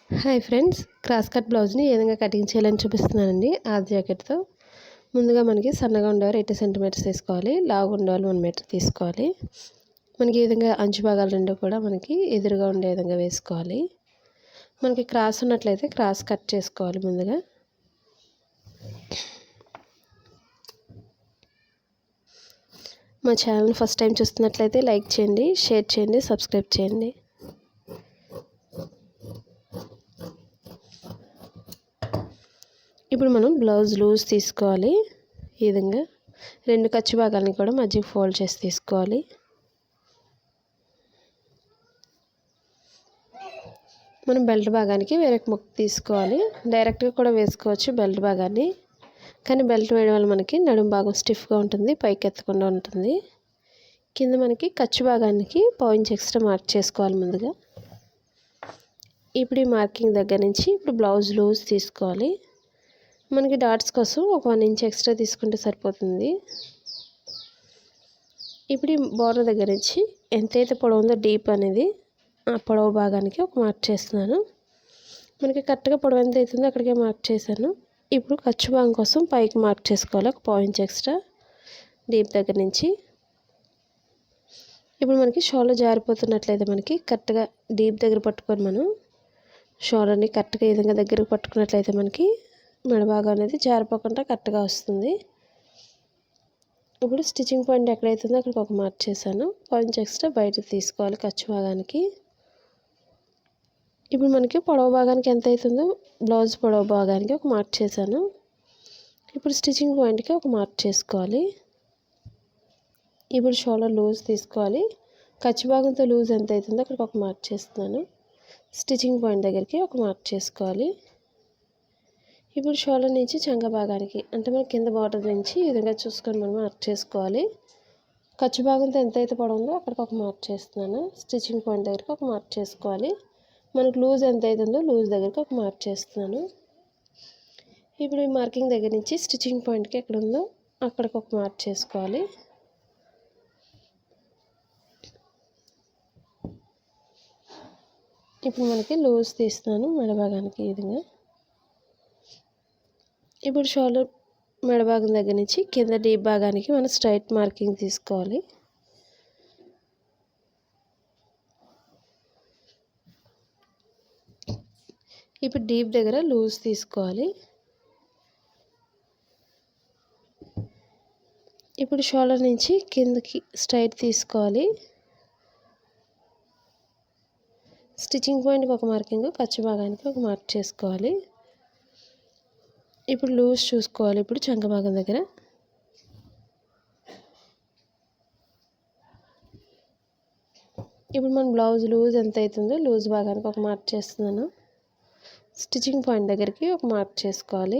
Hi friends, cross cut బ్లౌజ్ని ఏ విధంగా cutting చేయాలని చూపిస్తున్నానండి. ఆ జాకెట్తో ముందుగా మనకి సన్నగా ఉండేవారు 80 సెంటీమీటర్స్ తీసుకోవాలి, లావుగా ఉండేవాళ్ళు 1 మీటర్ తీసుకోవాలి. మనకి ఈ విధంగా అంచు భాగాలు రెండు కూడా మనకి ఎదురుగా ఉండే విధంగా వేసుకోవాలి. మనకి క్రాస్ ఉన్నట్లయితే క్రాస్ కట్ చేసుకోవాలి. ముందుగా మా ఛానల్ ఫస్ట్ టైం చూస్తున్నట్లయితే లైక్ చేయండి, షేర్ చేయండి, సబ్స్క్రైబ్ చేయండి. ఇప్పుడు మనం బ్లౌజ్ లూజ్ తీసుకోవాలి. ఈ విధంగా రెండు ఖర్చు భాగాలని కూడా మధ్యకి ఫోల్డ్ చేసి తీసుకోవాలి. మనం బెల్ట్ భాగానికి వేరే ముక్క తీసుకోవాలి. డైరెక్ట్గా కూడా వేసుకోవచ్చు బెల్ట్ భాగాన్ని, కానీ బెల్ట్ వేయడం వల్ల మనకి నడుము భాగం స్టిఫ్గా ఉంటుంది, పైకి ఎత్తకుండా ఉంటుంది. కింద మనకి ఖర్చు భాగానికి 1 ఇంచ్ ఎక్స్ట్రా మార్క్ చేసుకోవాలి ముందుగా. ఇప్పుడు ఈ మార్కింగ్ దగ్గర నుంచి ఇప్పుడు బ్లౌజ్ లూజ్ తీసుకోవాలి. మనకి డాట్స్ కోసం ఒక 1 ఇంచ్ ఎక్స్ట్రా తీసుకుంటే సరిపోతుంది. ఇప్పుడు ఈ బోర్డర్ దగ్గర నుంచి ఎంతైతే పొడవు ఉందో డీప్ అనేది ఆ పొడవు భాగానికి ఒక మార్క్ చేస్తున్నాను. మనకి కరెక్ట్గా పొడవు ఎంత అవుతుందో అక్కడికే మార్క్ చేశాను. ఇప్పుడు ఖర్చు భాగం కోసం పైకి మార్క్ చేసుకోవాలి ఒక 1 ఇంచ్ ఎక్స్ట్రా డీప్ దగ్గర నుంచి. ఇప్పుడు మనకి షోల్డర్ జారిపోతున్నట్లయితే మనకి కరెక్ట్గా డీప్ దగ్గర పట్టుకొని మనం షోల్డర్ని కరెక్ట్గా ఈ విధంగా దగ్గరకు పట్టుకున్నట్లయితే మనకి మెడభాగం అనేది జారిపోకుండా కరెక్ట్గా వస్తుంది. ఇప్పుడు స్టిచ్చింగ్ పాయింట్ ఎక్కడైతుందో అక్కడికి ఒక మార్క్ చేశాను. 1 ఇంచ్ ఎక్స్ట్రా బయటకు తీసుకోవాలి ఖర్చు భాగానికి. ఇప్పుడు మనకి పొడవు భాగానికి ఎంత అవుతుందో బ్లౌజ్ పొడవు భాగానికి ఒక మార్క్ చేశాను. ఇప్పుడు స్టిచ్చింగ్ పాయింట్కి ఒక మార్క్ చేసుకోవాలి. ఇప్పుడు షోల్డర్ లూజ్ తీసుకోవాలి. ఖర్చు భాగంతో లూజ్ ఎంత అవుతుందో అక్కడికి ఒక మార్క్ చేస్తున్నాను. స్టిచ్చింగ్ పాయింట్ దగ్గరికి ఒక మార్క్ చేసుకోవాలి. ఇప్పుడు షోల్డర్ నుంచి చంక భాగానికి అంటే మన కింద బార్డర్ నుంచి ఈ విధంగా చూసుకొని మనం మార్క్ చేసుకోవాలి. ఖర్చు భాగంతో ఎంతైతే పొడవు ఉందో అక్కడికి ఒక మార్క్ చేస్తున్నాను. స్టిచ్చింగ్ పాయింట్ దగ్గరికి ఒక మార్క్ చేసుకోవాలి. మనకు లూజ్ ఎంత అవుతుందో లూజ్ దగ్గరికి ఒక మార్క్ చేస్తున్నాను. ఇప్పుడు ఈ మార్కింగ్ దగ్గర నుంచి స్టిచ్చింగ్ పాయింట్కి ఎక్కడ ఉందో అక్కడికి ఒక మార్క్ చేసుకోవాలి. ఇప్పుడు మనకి లూజ్ తీస్తున్నాను మెడ భాగానికి ఈ విధంగా. ఇప్పుడు షోల్డర్ మెడ భాగం దగ్గర నుంచి కింద డీప్ భాగానికి మనం స్ట్రైట్ మార్కింగ్ తీసుకోవాలి. ఇప్పుడు డీప్ దగ్గర లూజ్ తీసుకోవాలి. ఇప్పుడు షోల్డర్ నుంచి కిందకి స్ట్రైట్ తీసుకోవాలి. స్టిచ్చింగ్ పాయింట్కి ఒక మార్కింగ్, ఖర్చు భాగానికి ఒక మార్క్ చేసుకోవాలి. ఇప్పుడు లూజ్ చూసుకోవాలి. ఇప్పుడు చంక భాగం దగ్గర ఇప్పుడు మన బ్లౌజ్ లూజ్ ఎంత అవుతుందో లూజ్ భాగానికి ఒక మార్క్ చేస్తున్నాను. స్టిచ్చింగ్ పాయింట్ దగ్గరికి ఒక మార్క్ చేసుకోవాలి.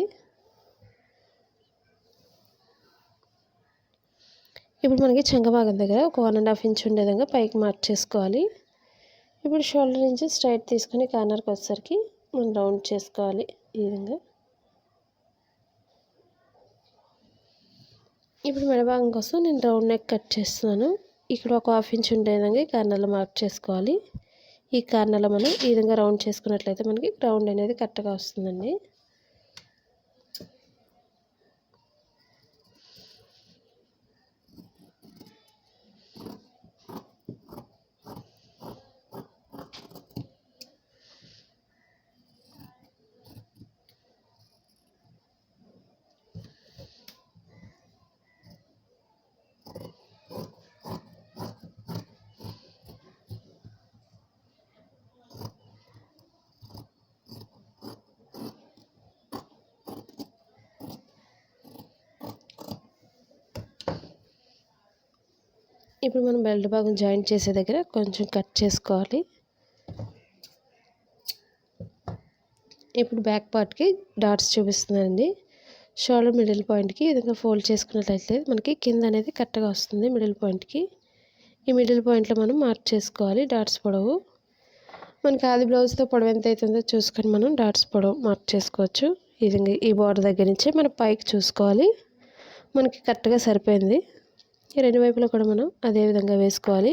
ఇప్పుడు మనకి చంక భాగం దగ్గర ఒక 1.5 ఇంచ్ ఉండే విధంగా పైకి మార్క్ చేసుకోవాలి. ఇప్పుడు షోల్డర్ నుంచి స్ట్రైట్ తీసుకొని కార్నర్కి వచ్చేసరికి మనం రౌండ్ చేసుకోవాలి ఈ విధంగా. ఇప్పుడు మెడభాగం కోసం నేను రౌండ్ నెక్ కట్ చేస్తున్నాను. ఇక్కడ ఒక 1/2 ఇంచ్ ఉండే విధంగా ఈ కార్నర్లో మార్క్ చేసుకోవాలి. ఈ కార్నర్లో మనం ఈ విధంగా రౌండ్ చేసుకున్నట్లయితే మనకి రౌండ్ అనేది కరెక్ట్గా వస్తుందండి. ఇప్పుడు మనం బెల్ట్ భాగం జాయింట్ చేసే దగ్గర కొంచెం కట్ చేసుకోవాలి. ఇప్పుడు బ్యాక్ పార్ట్కి డాట్స్ చూపిస్తున్నానండి. షోల్డర్ మిడిల్ పాయింట్కి ఈ విధంగా ఫోల్డ్ చేసుకున్నట్లయితే మనకి కింద అనేది కరెక్ట్గా వస్తుంది మిడిల్ పాయింట్కి. ఈ మిడిల్ పాయింట్లో మనం మార్క్ చేసుకోవాలి డాట్స్ పొడవు. మనకి ఆది బ్లౌజ్తో పొడవు ఎంత అవుతుందో చూసుకొని మనం డాట్స్ పొడవు మార్క్ చేసుకోవచ్చు. ఈ విధంగా ఈ బార్డర్ దగ్గర నుంచే మనం పైకి చూసుకోవాలి. మనకి కరెక్ట్గా సరిపోయింది. ఈ రెండు వైపులా కూడా మనం అదే విధంగా వేసుకోవాలి.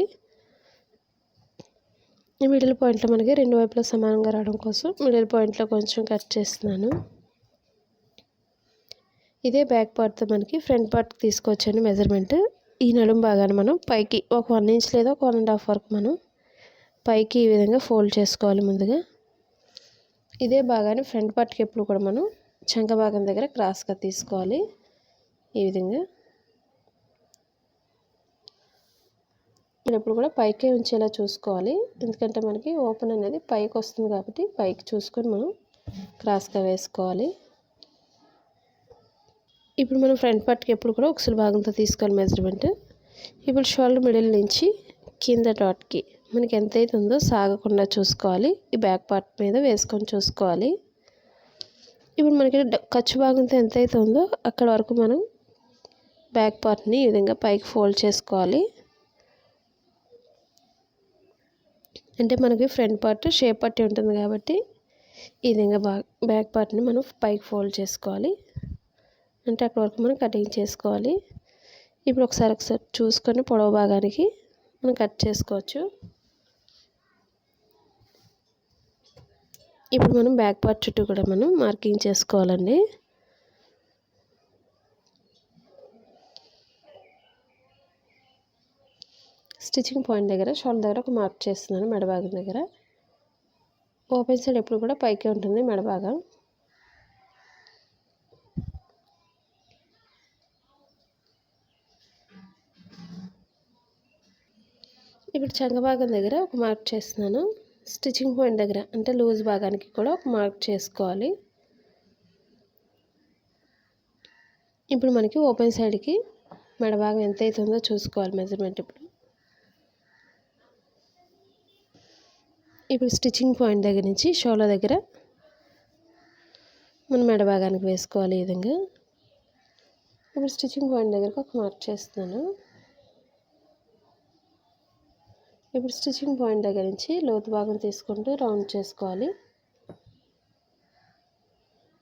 ఈ మిడిల్ పాయింట్లో మనకి రెండు వైపులా సమానంగా రావడం కోసం మిడిల్ పాయింట్లో కొంచెం కట్ చేస్తున్నాను. ఇదే బ్యాక్ పార్ట్తో మనకి ఫ్రంట్ పార్ట్కి తీసుకోవచ్చండి మెజర్మెంట్. ఈ నడుము భాగాన్ని మనం పైకి ఒక 1 ఇంచ్ లేదా ఒక 1.5 వరకు మనం పైకి ఈ విధంగా ఫోల్డ్ చేసుకోవాలి ముందుగా. ఇదే భాగాన్ని ఫ్రంట్ పార్ట్కి ఎప్పుడు కూడా మనం చంక భాగం దగ్గర క్రాస్గా తీసుకోవాలి. ఈ విధంగా ఎప్పుడు కూడా పైకే ఉంచేలా చూసుకోవాలి, ఎందుకంటే మనకి ఓపెన్ అనేది పైకి వస్తుంది కాబట్టి పైకి చూసుకొని మనం క్రాస్గా వేసుకోవాలి. ఇప్పుడు మనం ఫ్రంట్ పార్ట్కి ఎప్పుడు కూడా ఉక్సుల భాగంతో తీసుకోవాలి మెజర్మెంట్. ఇప్పుడు షోల్డర్ మిడిల్ నుంచి కింద డాట్కి మనకి ఎంతైతే ఉందో సాగకుండా చూసుకోవాలి. ఈ బ్యాక్ పార్ట్ మీద వేసుకొని చూసుకోవాలి. ఇప్పుడు మనకి ఖర్చు భాగంతో ఎంతైతే ఉందో అక్కడ వరకు మనం బ్యాక్ పార్ట్ని ఈ విధంగా పైకి ఫోల్డ్ చేసుకోవాలి. అంటే మనకి ఫ్రంట్ పార్ట్ షేప్ పట్టి ఉంటుంది కాబట్టి ఈ విధంగా బ్యాక్ పార్ట్ని మనం పైకి ఫోల్డ్ చేసుకోవాలి. అంటే అక్కడ వరకు మనం కటింగ్ చేసుకోవాలి. ఇప్పుడు ఒకసారి చూసుకొని పొడవు భాగానికి మనం కట్ చేసుకోవచ్చు. ఇప్పుడు మనం బ్యాక్ పార్ట్ చుట్టూ కూడా మనం మార్కింగ్ చేసుకోవాలండి. స్టిచ్చింగ్ పాయింట్ దగ్గర షోల్డర్ దగ్గర ఒక మార్క్ చేస్తున్నాను మెడ భాగం దగ్గర. ఓపెన్ సైడ్ ఎప్పుడు కూడా పైకే ఉంటుంది మెడ భాగం. ఇప్పుడు చంక భాగం దగ్గర ఒక మార్క్ చేస్తున్నాను. స్టిచ్చింగ్ పాయింట్ దగ్గర అంటే లూజ్ భాగానికి కూడా ఒక మార్క్ చేసుకోవాలి. ఇప్పుడు మనకి ఓపెన్ సైడ్కి మెడ భాగం ఎంత అవుతుందో చూసుకోవాలి మెజర్మెంట్. ఇప్పుడు స్టిచ్చింగ్ పాయింట్ దగ్గర నుంచి షోల్డర్ దగ్గర మనం మెడ భాగానికి వేసుకోవాలి ఈ విధంగా. ఇప్పుడు స్టిచ్చింగ్ పాయింట్ దగ్గరకు ఒక మార్క్ చేస్తున్నాను. ఇప్పుడు స్టిచ్చింగ్ పాయింట్ దగ్గర నుంచి లోతు భాగం తీసుకుంటూ రౌండ్ చేసుకోవాలి.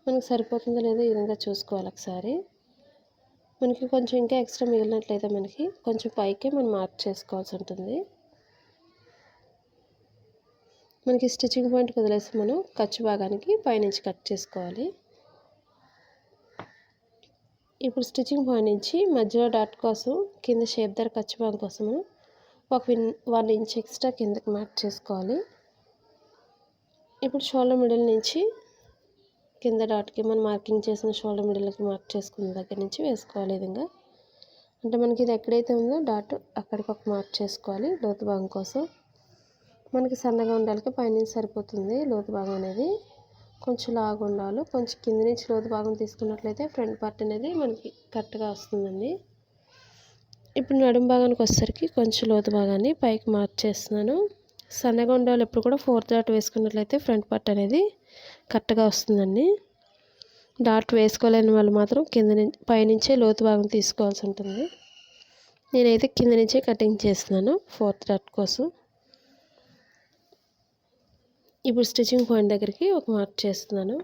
మనకు సరిపోతుందో లేదో ఈ విధంగా చూసుకోవాలి ఒకసారి. మనకి కొంచెం ఇంకా ఎక్స్ట్రా మిగిలినట్లయితే మనకి కొంచెం పైకే మనం మార్క్ చేసుకోవాల్సి ఉంటుంది. మనకి స్టిచ్చింగ్ పాయింట్ వదిలేసి మనం ఖర్చు భాగానికి పైనుంచి కట్ చేసుకోవాలి. ఇప్పుడు స్టిచ్చింగ్ పాయింట్ నుంచి మధ్యలో డాట్ కోసం కింద షేప్ ధర ఖర్చు భాగం కోసం ఒక 1 ఇంచ్ ఎక్స్ట్రా కిందకి మార్క్ చేసుకోవాలి. ఇప్పుడు షోల్డర్ మిడిల్ నుంచి కింద డాట్కి మనం మార్కింగ్ చేసిన షోల్డర్ మిడిల్కి మార్క్ చేసుకున్న దగ్గర నుంచి వేసుకోవాలి ఈ విధంగా. అంటే మనకి ఇది ఎక్కడైతే ఉందో డాట్ అక్కడికి ఒక మార్క్ చేసుకోవాలి లోతు భాగం కోసం. మనకి సన్నగా ఉండాలి పైనుంచి సరిపోతుంది లోతు భాగం అనేది. కొంచెం లాగా ఉండాలి. కొంచెం కింద నుంచి లోతు భాగం తీసుకున్నట్లయితే ఫ్రంట్ పార్ట్ అనేది మనకి కరెక్ట్గా వస్తుందండి. ఇప్పుడు నడుము భాగానికి వచ్చేసరికి కొంచెం లోతు భాగాన్ని పైకి మార్క్ చేస్తున్నాను. సన్నగా ఉండాలి ఎప్పుడు కూడా 4th డాట్ వేసుకున్నట్లయితే ఫ్రంట్ పార్ట్ అనేది కరెక్ట్గా వస్తుందండి. డాట్ వేసుకోలేని వాళ్ళు మాత్రం కింద నుంచి పైనుంచే లోతు భాగం తీసుకోవాల్సి ఉంటుంది. నేనైతే కింద నుంచే కటింగ్ చేస్తున్నాను 4th డాట్ కోసం. ఇప్పుడు స్టిచ్చింగ్ పాయింట్ దగ్గరికి ఒక మార్క్ చేస్తున్నాను.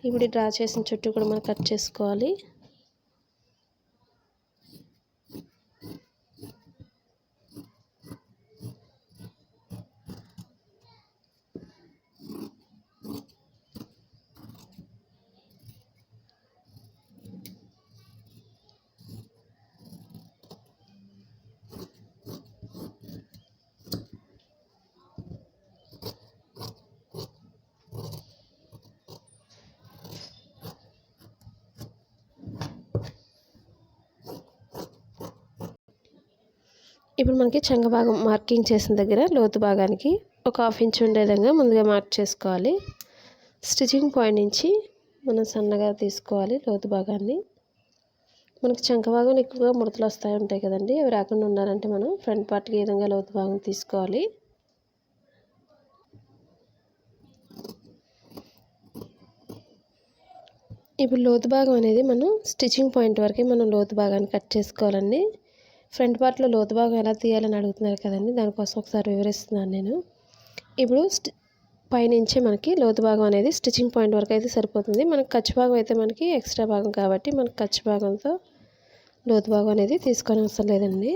ఇప్పుడు డ్రా చేసిన చుట్టూ కూడా మనం కట్ చేసుకోవాలి. ఇప్పుడు మనకి చంక భాగం మార్కింగ్ చేసిన దగ్గర లోతు భాగానికి ఒక 1/2 ఇంచ్ ఉండే విధంగా ముందుగా మార్క్ చేసుకోవాలి. స్టిచ్చింగ్ పాయింట్ నుంచి మనం సన్నగా తీసుకోవాలి లోతు భాగాన్ని. మనకి చంక భాగంలో ఎక్కువగా ముడతలు ఉంటాయి కదండి, అవి రాకుండా ఉండాలంటే మనం ఫ్రంట్ పార్ట్కి ఈ విధంగా లోతు భాగం తీసుకోవాలి. ఇప్పుడు లోతు భాగం అనేది మనం స్టిచ్చింగ్ పాయింట్ వరకే మనం లోతు భాగాన్ని కట్ చేసుకోవాలండి. ఫ్రంట్ పార్ట్లో లోతు భాగం ఎలా తీయాలని అడుగుతున్నారు కదండి, దానికోసం ఒకసారి వివరిస్తున్నాను నేను. ఇప్పుడు పైనుంచే మనకి లోతు భాగం అనేది స్టిచ్చింగ్ పాయింట్ వరకు అయితే సరిపోతుంది. మనకి ఖర్చు భాగం అయితే మనకి ఎక్స్ట్రా భాగం కాబట్టి మనకి ఖర్చు భాగంతో లోతు భాగం అనేది తీసుకొని అవసరం లేదండి.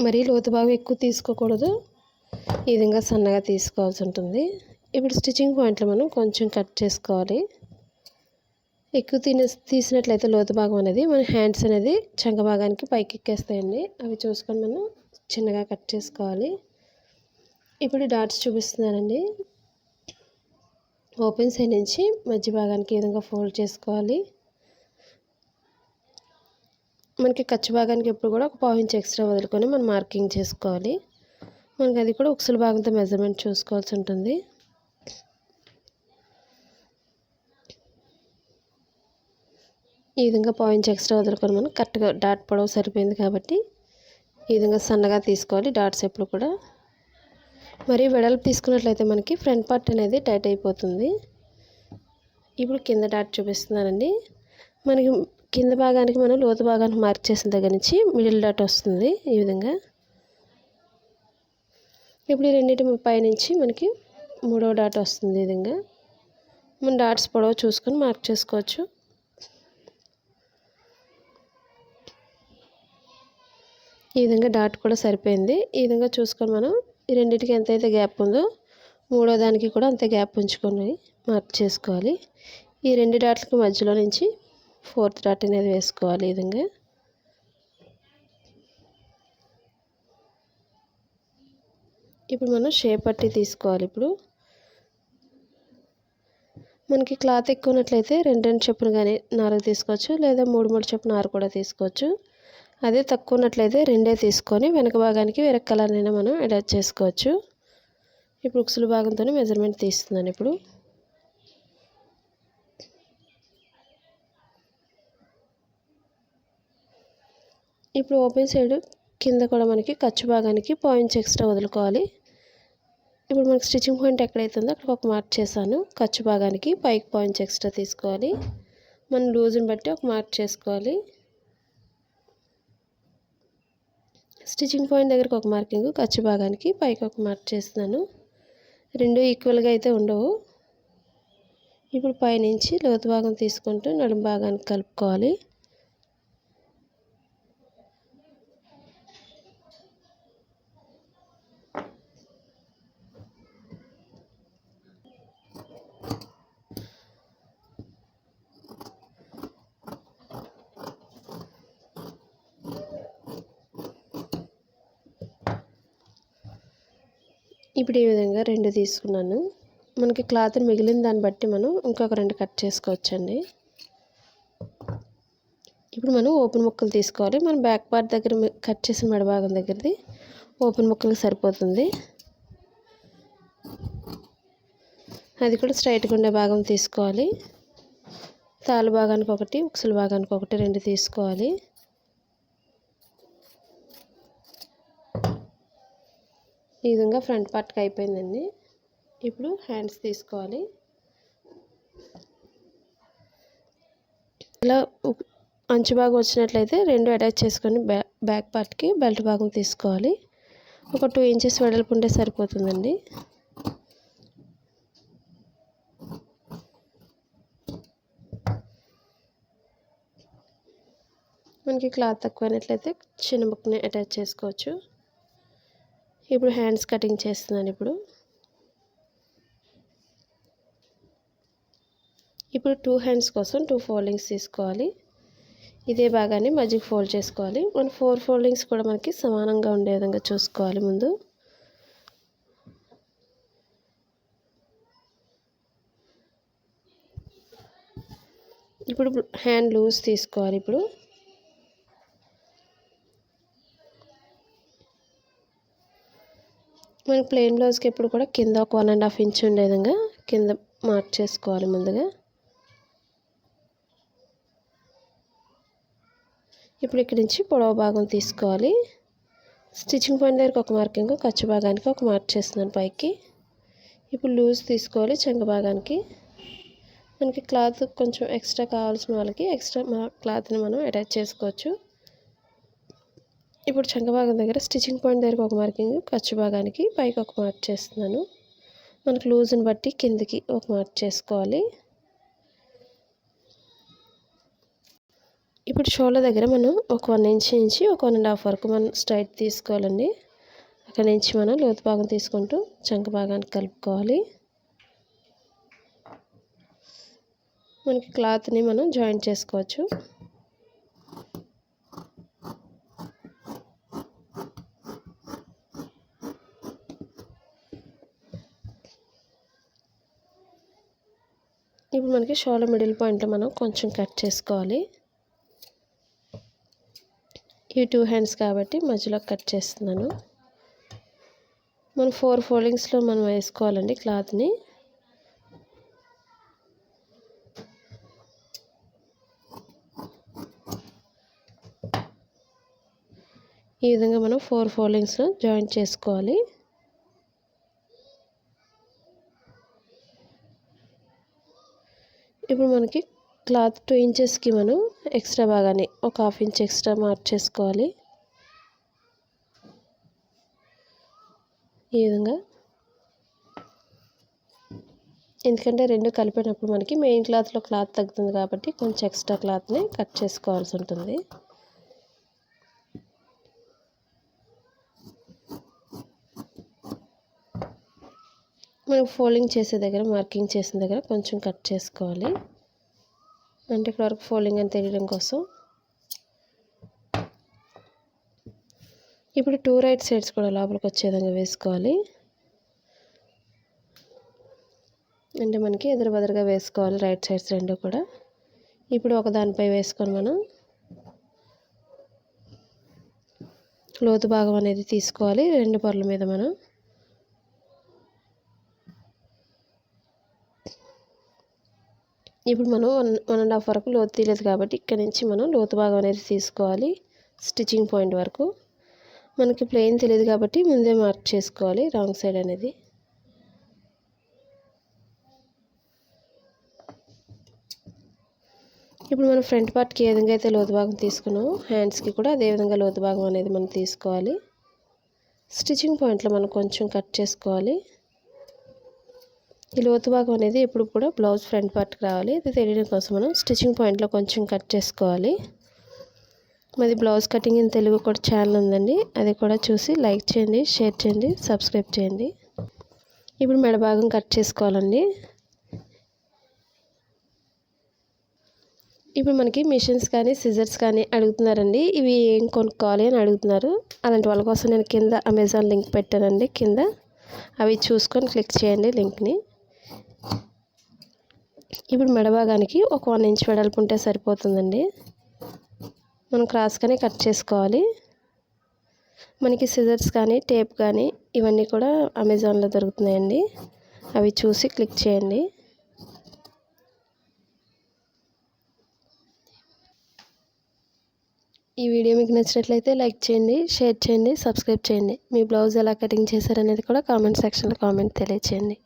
మరీ లోతు భాగం ఎక్కువ తీసుకోకూడదు, ఈ విధంగా సన్నగా తీసుకోవాల్సి ఉంటుంది. ఇప్పుడు స్టిచ్చింగ్ పాయింట్లో మనం కొంచెం కట్ చేసుకోవాలి. ఎక్కువ తీసినట్లయితే లోతు భాగం అనేది మన హ్యాండ్స్ అనేది చంక భాగానికి పైకి ఎక్కేస్తాయండి. అవి చూసుకొని మనం చిన్నగా కట్ చేసుకోవాలి. ఇప్పుడు డాట్స్ చూపిస్తున్నానండి. ఓపెన్ సైడ్ నుంచి మధ్య భాగానికి ఈ విధంగా ఫోల్డ్ చేసుకోవాలి. మనకి ఖర్చు భాగానికి ఎప్పుడు కూడా 1/2 ఇంచ్ ఎక్స్ట్రా వదులుకొని మనం మార్కింగ్ చేసుకోవాలి. మనకి అది కూడా ఉక్సుల భాగంతో మెజర్మెంట్ చూసుకోవాల్సి ఉంటుంది. ఈ విధంగా 1/2 ఇంచ్ ఎక్స్ట్రా వదులుకొని మనం కరెక్ట్గా డాట్ పొడవు సరిపోయింది కాబట్టి ఈ విధంగా సన్నగా తీసుకోవాలి డాట్స్ ఎప్పుడు కూడా. మరి వెడల్పు తీసుకున్నట్లయితే మనకి ఫ్రంట్ పార్ట్ అనేది టైట్ అయిపోతుంది. ఇప్పుడు కింద డాట్ చూపిస్తున్నానండి. మనకి కింద భాగానికి మనం లోతు భాగానికి మార్క్ చేసిన దగ్గర నుంచి మిడిల్ డాట్ వస్తుంది ఈ విధంగా. ఇప్పుడు ఈ రెండింటి పై నుంచి మనకి 3వ డాట్ వస్తుంది. ఈ విధంగా మనం డాట్స్ పొడవు చూసుకొని మార్క్ చేసుకోవచ్చు. ఈ విధంగా డాట్ కూడా సరిపోయింది. ఈ విధంగా చూసుకొని మనం ఈ రెండింటికి ఎంతైతే గ్యాప్ ఉందో 3వ దానికి కూడా అంతే గ్యాప్ ఉంచుకొని మార్క్ చేసుకోవాలి. ఈ 2 డాట్లకు మధ్యలో నుంచి 4th డాట్ అనేది వేసుకోవాలి. ఈ విధంగా ఇప్పుడు మనం షేప్ పట్టి తీసుకోవాలి. ఇప్పుడు మనకి క్లాత్ ఎక్కువ ఉన్నట్లయితే 2 చొప్పున కానీ 4 తీసుకోవచ్చు, లేదా 3 చొప్పున 6 కూడా తీసుకోవచ్చు. అదే తక్కువ ఉన్నట్లయితే 2 తీసుకొని వెనక భాగానికి వేరే కలర్నైనా మనం అటాచ్ చేసుకోవచ్చు. ఇప్పుడు ఉక్సుల భాగంతో మెజర్మెంట్ తీస్తున్నాను. ఇప్పుడు ఓపెన్ సైడ్ కింద కూడా మనకి ఖర్చు భాగానికి 1/2 ఇంచ్ ఎక్స్ట్రా వదులుకోవాలి. ఇప్పుడు మనకి స్టిచ్చింగ్ పాయింట్ ఎక్కడైతే ఉందో అక్కడ ఒక మార్క్ చేశాను. ఖర్చు భాగానికి పైకి 1/2 ఇంచ్ ఎక్స్ట్రా తీసుకోవాలి. మనం లూజ్ని బట్టి ఒక మార్క్ చేసుకోవాలి. స్టిచ్చింగ్ పాయింట్ దగ్గరకు ఒక మార్కింగ్, ఖర్చు భాగానికి పైకి ఒక మార్క్ చేస్తున్నాను. 2 ఈక్వల్గా అయితే ఉండవు. ఇప్పుడు పైనుంచి లోతు భాగం తీసుకుంటూ నడుము భాగానికి కలుపుకోవాలి. ఇప్పుడు ఈ విధంగా 2 తీసుకున్నాను. మనకి క్లాత్ మిగిలిన దాన్ని బట్టి మనం ఇంకొక 2 కట్ చేసుకోవచ్చండి. ఇప్పుడు మనం ఓపెన్ ముక్కలు తీసుకోవాలి. మనం బ్యాక్ పార్ట్ దగ్గర కట్ చేసిన మెడ భాగం దగ్గరది ఓపెన్ ముక్కలకు సరిపోతుంది. అది కూడా స్ట్రైట్గా ఉండే భాగం తీసుకోవాలి. తాళ్ళు భాగానికి ఒకటి, ఉక్సుల భాగానికి ఒకటి 2 తీసుకోవాలి. ఈ విధంగా ఫ్రంట్ పార్ట్కి అయిపోయిందండి. ఇప్పుడు హ్యాండ్స్ తీసుకోవాలి. ఇలా అంచు భాగం వచ్చినట్లయితే 2 అటాచ్ చేసుకొని బ్యాక్ పార్ట్కి బెల్ట్ భాగం తీసుకోవాలి. ఒక 2 ఇంచెస్ వెడల్పు ఉంటే సరిపోతుందండి. మనకి క్లాత్ తక్కువైనట్లయితే చిన్న ముక్కని అటాచ్ చేసుకోవచ్చు. ఇప్పుడు హ్యాండ్స్ కటింగ్ చేస్తున్నాను. ఇప్పుడు 2 హ్యాండ్స్ కోసం 2 ఫోల్డింగ్స్ తీసుకోవాలి. ఇదే భాగాన్ని మధ్యకి ఫోల్డ్ చేసుకోవాలి. మన 4 ఫోల్డింగ్స్ కూడా మనకి సమానంగా ఉండే విధంగా చూసుకోవాలి ముందు. ఇప్పుడు హ్యాండ్ లూజ్ తీసుకోవాలి. మనకి ప్లెయిన్ బ్లౌజ్కి ఎప్పుడు కూడా కింద ఒక 1.5 ఇంచ్ ఉండే విధంగా కింద మార్క్ చేసుకోవాలి ముందుగా. ఇప్పుడు ఇక్కడి నుంచి పొడవు భాగం తీసుకోవాలి. స్టిచ్చింగ్ పాయింట్ దగ్గరకు ఒక మార్కింగ్, ఖర్చు భాగానికి ఒక మార్క్ చేస్తున్నాను పైకి. ఇప్పుడు లూజ్ తీసుకోవాలి. చంక భాగానికి మనకి క్లాత్ కొంచెం ఎక్స్ట్రా కావాల్సిన వాళ్ళకి ఎక్స్ట్రా క్లాత్ని మనం అటాచ్ చేసుకోవచ్చు. ఇప్పుడు చంక భాగం దగ్గర స్టిచ్చింగ్ పాయింట్ దగ్గరకు ఒక మార్కింగ్, ఖర్చు భాగానికి పైకి ఒక మార్క్ చేస్తున్నాను. మనకు లూజ్ని బట్టి కిందికి ఒక మార్క్ చేసుకోవాలి. ఇప్పుడు షోల్డర్ దగ్గర మనం ఒక 1 ఇంచ్ నుంచి ఒక 1.5 వరకు మనం స్ట్రైట్ తీసుకోవాలండి. అక్కడి నుంచి మనం లోతు భాగం తీసుకుంటూ చంక భాగానికి కలుపుకోవాలి. మనకి క్లాత్ని మనం జాయింట్ చేసుకోవచ్చు. ఇప్పుడు మనకి షోల్డర్ మిడిల్ పాయింట్లో మనం కొంచెం కట్ చేసుకోవాలి. ఈ 2 హ్యాండ్స్ కాబట్టి మధ్యలో కట్ చేస్తున్నాను. మనం 4 ఫోల్డింగ్స్లో మనం వేసుకోవాలండి క్లాత్ని. ఈ విధంగా మనం 4 ఫోల్డింగ్స్లో జాయింట్ చేసుకోవాలి. ఇప్పుడు మనకి క్లాత్ 2 ఇంచెస్కి మనం ఎక్స్ట్రా భాగాన్ని ఒక 1/2 ఇంచ్ ఎక్స్ట్రా మార్క్ చేసుకోవాలి. ఈ విధంగా, ఎందుకంటే రెండు కలిపినప్పుడు మనకి మెయిన్ క్లాత్లో క్లాత్ తగ్గుతుంది కాబట్టి కొంచెం ఎక్స్ట్రా క్లాత్ని కట్ చేసుకోవాల్సి ఉంటుంది. మనం ఫోల్డింగ్ చేసే దగ్గర, మార్కింగ్ చేసిన దగ్గర కొంచెం కట్ చేసుకోవాలి. అంటే ఇక్కడ వరకు ఫోల్డింగ్ అని తెలియడం కోసం. ఇప్పుడు 2 రైట్ సైడ్స్ కూడా లోపలికి వచ్చే విధంగా వేసుకోవాలి. అంటే మనకి ఎదురు బదురుగా వేసుకోవాలి రైట్ సైడ్స్ రెండు కూడా. ఇప్పుడు ఒక దానిపై వేసుకొని మనం లోతు భాగం అనేది తీసుకోవాలి. 2 పొరల మీద మనం ఇప్పుడు మనం 1.5 వరకు లోతు తీయలేదు కాబట్టి ఇక్కడ నుంచి మనం లోతు భాగం అనేది తీసుకోవాలి. స్టిచ్చింగ్ పాయింట్ వరకు మనకి ప్లెయిన్ తెలియదు కాబట్టి ముందే మార్క్ చేసుకోవాలి రాంగ్ సైడ్ అనేది. ఇప్పుడు మనం ఫ్రంట్ పార్ట్కి ఏ విధంగా అయితే లోతు భాగం తీసుకున్నామో హ్యాండ్స్కి కూడా అదే విధంగా లోతు భాగం అనేది మనం తీసుకోవాలి. స్టిచ్చింగ్ పాయింట్లో మనం కొంచెం కట్ చేసుకోవాలి. ఈ లోతు భాగం అనేది ఎప్పుడు కూడా బ్లౌజ్ ఫ్రంట్ పార్ట్కి రావాలి. ఇది తెలియడం కోసం మనం స్టిచ్చింగ్ పాయింట్లో కొంచెం కట్ చేసుకోవాలి. మాది బ్లౌజ్ కటింగ్ ఇన్ తెలుగు కూడా ఛానల్ ఉందండి, అది కూడా చూసి లైక్ చేయండి, షేర్ చేయండి, సబ్స్క్రైబ్ చేయండి. ఇప్పుడు మెడ భాగం కట్ చేసుకోవాలండి. ఇప్పుడు మనకి మిషన్స్ కానీ సిజర్స్ కానీ అడుగుతున్నారండి, ఇవి ఏం కొనుక్కోవాలి అని అడుగుతున్నారు. అలాంటి వాళ్ళ కోసం నేను కింద అమెజాన్ లింక్ పెట్టానండి. కింద అవి చూసుకొని క్లిక్ చేయండి లింక్ని. ఇప్పుడు మెడ భాగానికి ఒక 1 ఇంచ్ వెడల్పు ఉంటే సరిపోతుందండి. మనం క్రాస్గానే కట్ చేసుకోవాలి. మనకి సిజర్స్ కానీ టేప్ కానీ ఇవన్నీ కూడా అమెజాన్లో దొరుకుతున్నాయండి, అవి చూసి క్లిక్ చేయండి. ఈ వీడియో మీకు నచ్చినట్లయితే లైక్ చేయండి, షేర్ చేయండి, సబ్స్క్రైబ్ చేయండి. మీ బ్లౌజ్ ఎలా కటింగ్ చేశారనేది కూడా కామెంట్ సెక్షన్లో కామెంట్ తెలియచేయండి.